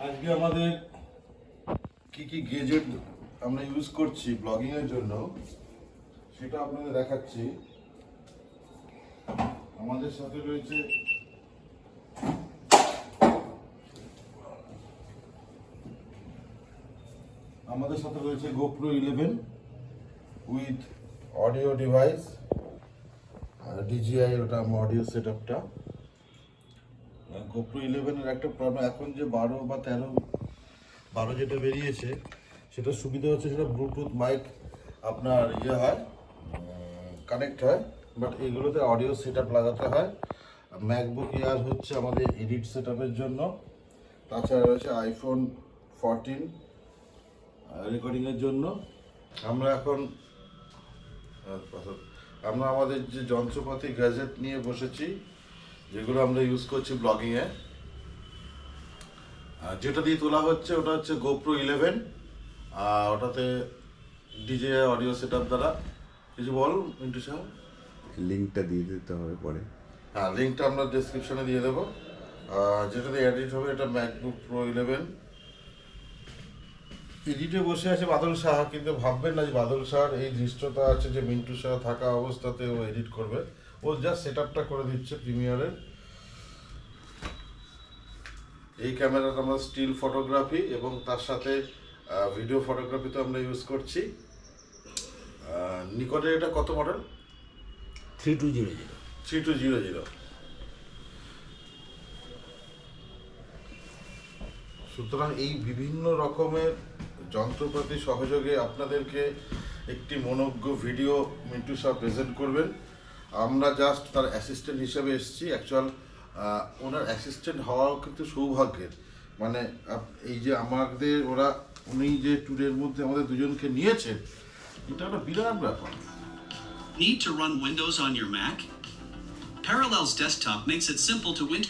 আজকে আমাদের কি কি গেজেট আমরা ইউজ করছি ব্লগিং এর জন্য সেটা আপনাদের দেখাচ্ছি। আমাদের সাথে রয়েছে GoPro 11 with audio device, DJI ওটা অডিও সেটআপটা। GoPro 11 এর একটা প্রবলেম, এখন যে 12 বা 13 যেটা বেরিয়েছে সেটা সুবিধা হচ্ছে সেটা ব্লুটুথ মাইক আপনার হয়, কানেক্ট হয়, বাট এগুলোতে অডিও সেটআপ লাগাতে হয়। ম্যাকবুক এয়ার হচ্ছে আমাদের এডিট সেটআপের জন্য। তাছাড়া রয়েছে iPhone 14 রেকর্ডিংয়ের জন্য। আমরা আমাদের যে যন্ত্রপাতি গ্যাজেট নিয়ে বসেছি যেগুলো আমরা ইউজ করছি ব্লগিংয়ে, যেটা দিয়ে তোলা হচ্ছে ওটা হচ্ছে GoPro 11। ওটাতে DJI অডিও সেটআপ দ্বারা। কিছু বল মিন্টু সাহেব। লিঙ্কটা দিয়ে দিতে হবে পরে। হ্যাঁ, লিঙ্কটা আমরা ডেসক্রিপশনে দিয়ে দেবো। যেটাতে এডিট হবে এটা MacBook Pro 11। এডিটে বসে আছে বাদল সাহা, কিন্তু ভাববেন না যে বাদল সাহার এই দৃশ্যটা আছে যে মিন্টু সাহা থাকা অবস্থাতে ও এডিট করবে। ও জাস্ট সেটআপটা করে দিচ্ছে প্রিমিয়ারের। এই ক্যামেরাটা আমরা স্টিল ফটোগ্রাফি এবং তার সাথে ভিডিও ফটোগ্রাফিতে আমরা ইউজ করছি। নিকটের এটা কত মডেল? 3200। সুতরাং এই বিভিন্ন রকমের যন্ত্রপাতি সহযোগে আপনাদেরকে একটি মনোজ্ঞ ভিডিও মিন্টু সাহ প্রেজেন্ট করবেন। আমরা জাস্ট তার অ্যাসিস্ট্যান্ট হিসেবে এসেছি। অ্যাকচুয়াল ওনার অ্যাসিস্ট্যান্ট হওয়াও কিন্তু সৌভাগ্যের। মানে এই যে উনি যে ট্যুরের মধ্যে আমাদের দুজনকে নিয়েছেন, এটা একটা বিরাট ব্যাপার। Need to run Windows on your Mac? Parallels Desktop makes it simple to win.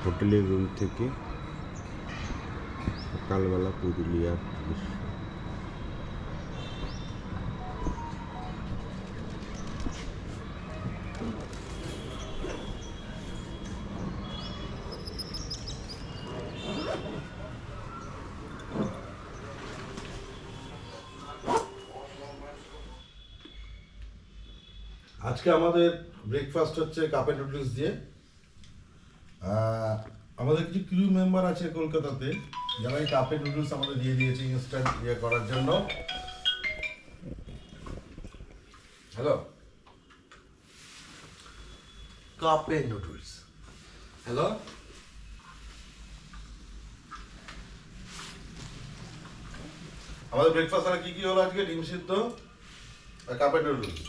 হোটেলের রুম থেকে সকালবেলা পুরুলিয়ার দৃশ্য। আজকে আমাদের ব্রেকফাস্ট হচ্ছে কাপ এন্ড নুডলস দিয়ে। আমাদের কিছু ক্রু মেম্বার আছে কলকাতাতে যারা এই কাপ এন্ড নুডলস আমাদের দিয়ে দিয়েছে ইনস্ট্যান্ট করার জন্য। Hello, cup and noodles. Hello, আমাদের ব্রেকফাস্ট আর কি কি হলো আজকে? ডিম সিদ্ধ আর কাপ এন্ড নুডলস।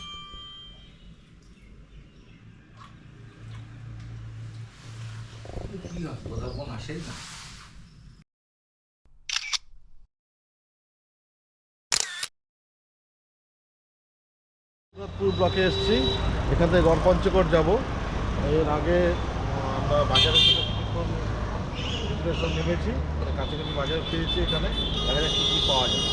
ব্লকে এসেছি, এখান থেকে গড়পঞ্চকোট যাবো। এর আগে আমরা বাজারে কিছুক্ষণ নেমেছি, কাছাকাছি বাজার পেয়েছি। এখানে দেখা যাক কী কী পাওয়া যায়।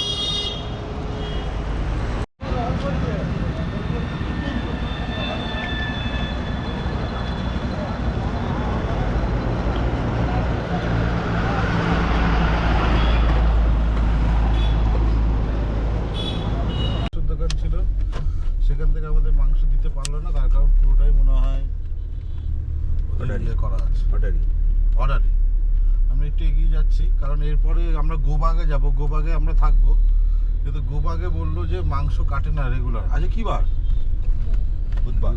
দোকান ছিল, সেখান থেকে আমাদের মাংস দিতে পারলো না, তার কারণ পুরোটাই মনে হয় করা আছে অর্ডারই। আমরা একটু এগিয়ে যাচ্ছি কারণ এরপরে আমরা গোবাগে যাব। গোবাগে আমরা থাকবো, কিন্তু গোবাগে বললো যে মাংস কাটে না রেগুলার। আজ কি বার? বুধবার।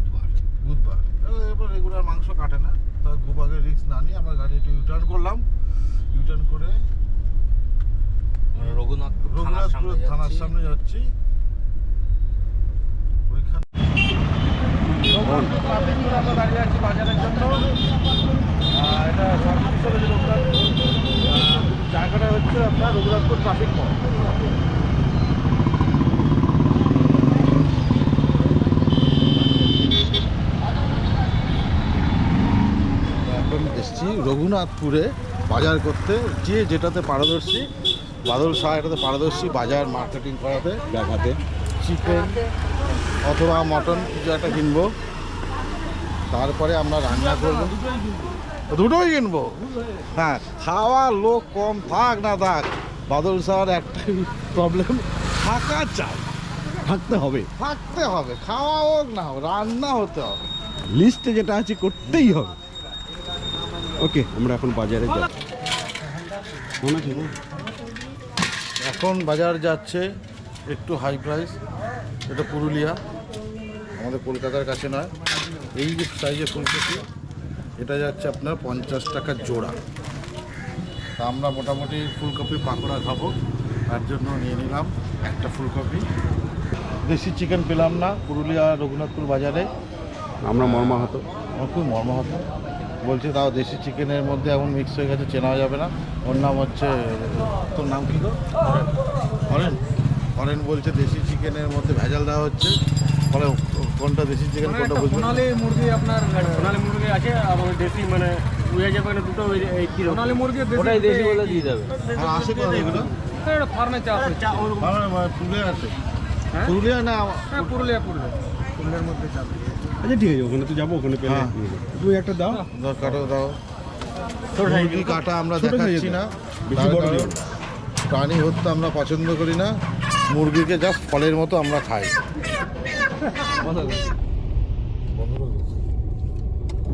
এরপর রেগুলার মাংস কাটে না, তা গোবাগে রিস্ক না নিয়ে আমরা গাড়ি একটু ইউটার্ন করলাম। ইউটার্ন করে রঘুনাথপুর থানার সামনে যাচ্ছি। ওইখানে আমরা দাঁড়িয়ে আছি বাজারের জন্য। এটা জায়গাটা হচ্ছে আপনার রঘুনাথপুর ট্রাফিক মোড়। এখন এসছি রঘুনাথপুরে বাজার করতে, যে যেটাতে পারদর্শী। বাদল শাহ এটাতে পারদর্শী, বাজার মার্কেটিং করাতে, দেখাতে। চিকেন অথবা মটন কিছু একটা কিনবো, তারপরে আমরা রান্না করবো। দুটোই কিনবো? হ্যাঁ, খাওয়ার লোক কম থাক না থাক, বাদল স্যার একটাই প্রবলেম, থাকা চাই, থাকতে হবে, থাকতে হবে, খাওয়া হোক না হোক, রান্না হতে হবে। লিস্টে যেটা আছে করতেই হবে। ওকে, আমরা এখন বাজারে যাই। মনে আছে না? এখন বাজার যাচ্ছে একটু হাই প্রাইস, এটা পুরুলিয়া, আমাদের কলকাতার কাছে নয়। এই যে সাইজের ফুলকপি, এটা যাচ্ছে আপনার 50 টাকা জোড়া। তা আমরা মোটামুটি ফুলকপি পাকোড়া খাবো, তার জন্য নিয়ে নিলাম একটা ফুলকপি। দেশি চিকেন পেলাম না পুরুলিয়া রঘুনাথপুর বাজারে, আমরা মর্মাহত। আমার খুব মর্মাহত। বলছে তাও দেশি চিকেনের মধ্যে এমন মিক্স হয়ে গেছে, চেনা যাবে না। ওর নাম হচ্ছে, তোর নাম কি গো? হরেন। হরেন বলছে দেশি চিকেনের মধ্যে ভেজাল দেওয়া হচ্ছে, ফলে কোনটা দেশি চিকেন কোনটা বুঝবে না। সোনালী মুরগি, আপনার সোনালী মুরগি আছে আর দেশি, মানে উড়ে যাবে না দুটো। সোনালী মুরগি ওটাই দেশি বলে দিয়ে যাবে। হ্যাঁ, আসে কোথা এগুলো? এটা ফার্মে চাষ হয়। পুরুলিয়া আছে, হ্যাঁ? পুরুলিয়া না? হ্যাঁ, পুরুলিয়ার মধ্যে চাষ হয়। আচ্ছা ঠিক আছে, ওখানে তো যাবো, ওখানে পেলে হ্যাঁ। তুমি একটা দাও। কাটো দাও। ছোট size মুরগি কাটা আমরা ছোট দেখাচ্ছি size না, বেশি তার বড় কারণ দিও না। প্রাণী হত্যা আমরা পছন্দ করি না, মুরগিকে জাস্ট ফলের মতো আমরা খাই।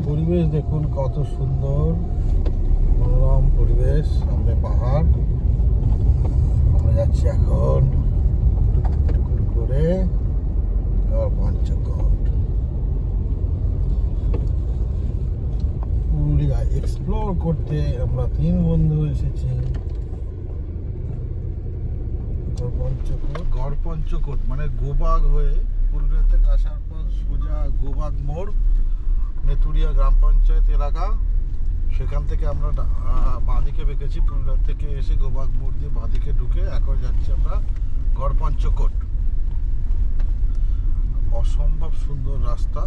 পরিবেশ দেখুন কত সুন্দর, মনোরম পরিবেশ, সামনে পাহাড়। আমরা যাচ্ছি এখন টুকুর করে পঞ্চকোট। পুরুলিয়া এক্সপ্লোর করতে আমরা 3 বন্ধু এসেছি। গড় পঞ্চকোট মানে গোবাগ হয়ে পুরুলিয়া থেকে আসার পর সোজা গোবাগ মোড়, নেতুরিয়া গ্রাম পঞ্চায়েত এলাকা। সেখান থেকে আমরা বাঁদিকে বেঁকেছি, পুরুলিয়া থেকে এসে গোবাগ মোড় দিয়ে বাঁদিকে ঢুকে এখন যাচ্ছি আমরা গড় পঞ্চকোট। অসম্ভব সুন্দর রাস্তা,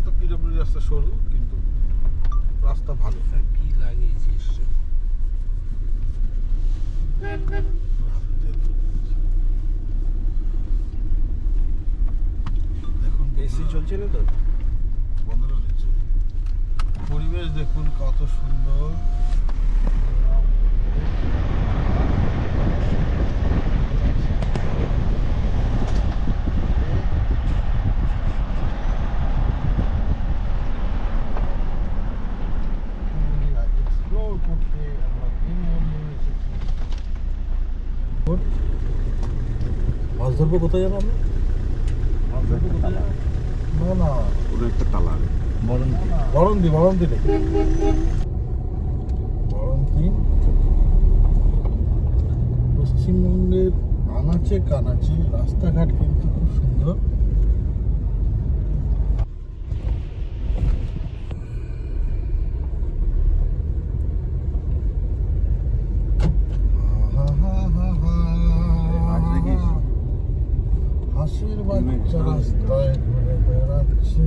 তো পিডব্লিউডি রাস্তা সরু, কিন্তু রাস্তা ভালো। কি লাগিয়েছিস? দেখুন এসি চলছে না তো? বন্ধ করে দিচ্ছে। পরিবেশ দেখুন কত সুন্দর। এক্সপ্লোর করতে আমরা 3 বন্ধু এসেছি। মাছ ধরবো কোথায় যাবো আমরা? মাছ ধরবো কোথায় যাবো? না না, ওটা একটা তালা। বরন্তি পশ্চিমবঙ্গের আনাচে কানাচে রাস্তাঘাট কিন্তু খুব সুন্দর। হাসির বাচ্চা রাস্তায় ঘুরে বেড়াচ্ছে।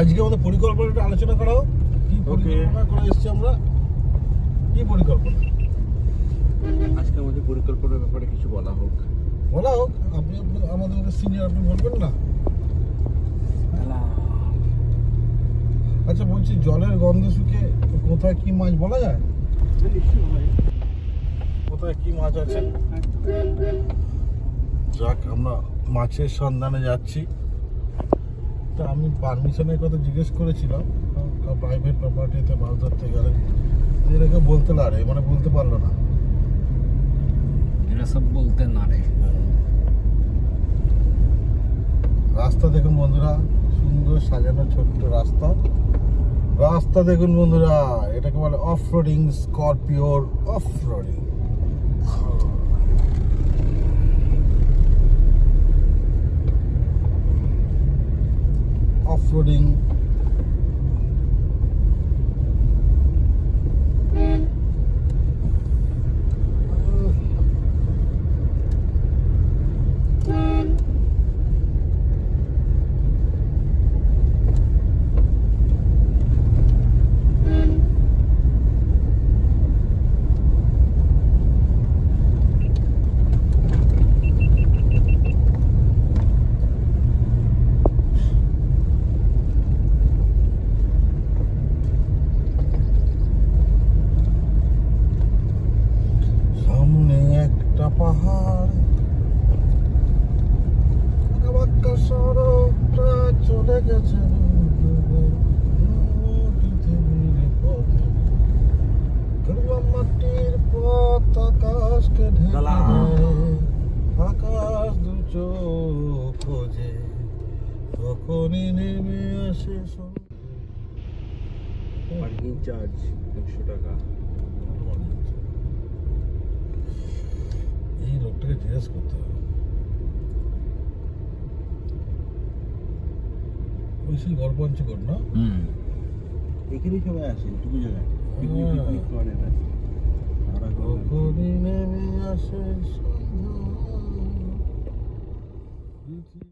আজকে আমাদের পরিকল্পনাটা আলোচনা করা হোক। কি পরিকল্পনা করে এসেছি আমরা? কি পরিকল্পনা? আজকে আমাদের পরিকল্পনার ব্যাপারে কিছু বলা হোক। বলা হোক। আপনি আমাদের সিনিয়র, আপনি বলবেন না? আচ্ছা বলছি, জলের গন্ধ শুকে কোথায় কি মাছ বলা যায়? কোথায় কি মাছ আছে? যাক, আমরা মাছের সন্ধানে যাচ্ছি। তা আমি পারমিশনের কথা জিজ্ঞেস করেছিলাম, প্রাইভেট প্রপার্টিতে মাছ ধরতে গেলে এটাকে বলতে পারে, মানে বলতে পারলো না। এরা সব বলতে না রে। রাস্তা দেখুন বন্ধুরা, সুন্দর সাজানো ছোট্ট রাস্তা। রাস্তা দেখুন বন্ধুরা, এটাকে বলে অফ রোডিং, স্করপিওর অফ রোডিং। অফ-রোডিং। মাটির পথ আকাশকে ঢেকে দেয়, আকাশ দু চোখ খোঁজে, তখনই নেমে আসে পার্কিং চার্জ 100 টাকা। এই লোকটাকে জিজ্ঞেস করতে হবে। ওই সেই গড়পঞ্চকোট না? এখানেই সবাই আসে এটুকু জায়গায় হ্যাঁ। পিকনিক করে না। তখনই নেমে আসে সন্ধ্যা।